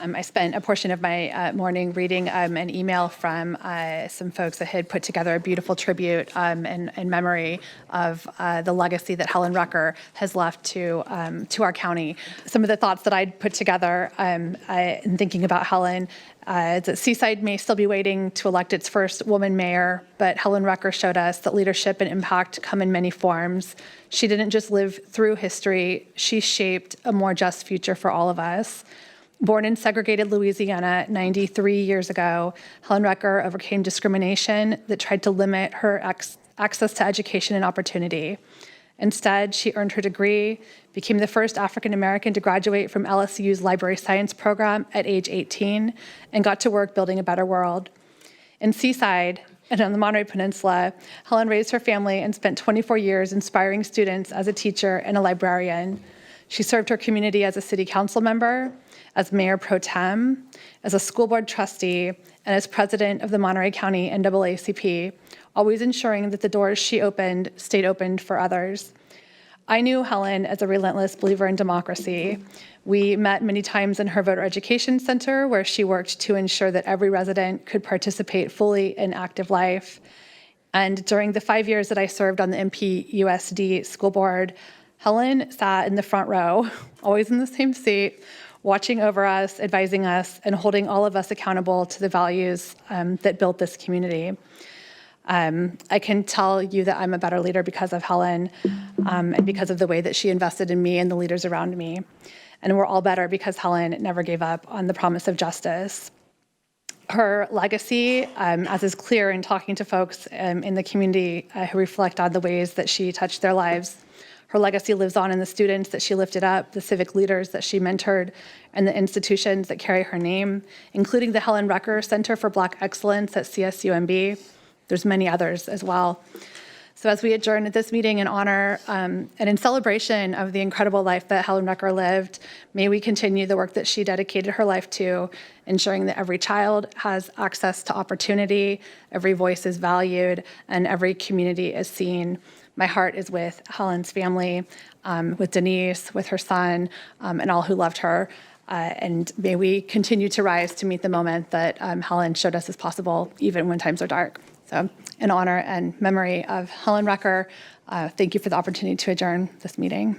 I spent a portion of my morning reading an email from some folks that had put together a beautiful tribute in memory of the legacy that Helen Rucker has left to our county. Some of the thoughts that I'd put together in thinking about Helen is that Seaside may still be waiting to elect its first woman mayor, but Helen Rucker showed us that leadership and impact come in many forms. She didn't just live through history, she shaped a more just future for all of us. Born in segregated Louisiana 93 years ago, Helen Recker overcame discrimination that tried to limit her access to education and opportunity. Instead, she earned her degree, became the first African American to graduate from LSU's library science program at age 18, and got to work building a better world. In Seaside and on the Monterey Peninsula, Helen raised her family and spent 24 years inspiring students as a teacher and a librarian. She served her community as a city council member, as mayor pro tem, as a school board trustee, and as president of the Monterey County NAACP, always ensuring that the doors she opened stayed open for others. I knew Helen as a relentless believer in democracy. We met many times in her voter education center, where she worked to ensure that every resident could participate fully in active life. And during the 5 years that I served on the MPUSD school board, Helen sat in the front row, always in the same seat, watching over us, advising us, and holding all of us accountable to the values that built this community. I can tell you that I'm a better leader because of Helen and because of the way that she invested in me and the leaders around me. And we're all better because Helen never gave up on the promise of justice. Her legacy, as is clear in talking to folks in the community who reflect on the ways that she touched their lives, her legacy lives on in the students that she lifted up, the civic leaders that she mentored, and the institutions that carry her name, including the Helen Recker Center for Black Excellence at CSUMB. There's many others as well. So as we adjourn at this meeting in honor and in celebration of the incredible life that Helen Recker lived, may we continue the work that she dedicated her life to, ensuring that every child has access to opportunity, every voice is valued, and every community is seen. My heart is with Helen's family, with Denise, with her son, and all who loved her. And may we continue to rise to meet the moment that Helen showed us is possible, even when times are dark. So in honor and memory of Helen Recker, thank you for the opportunity to adjourn this meeting.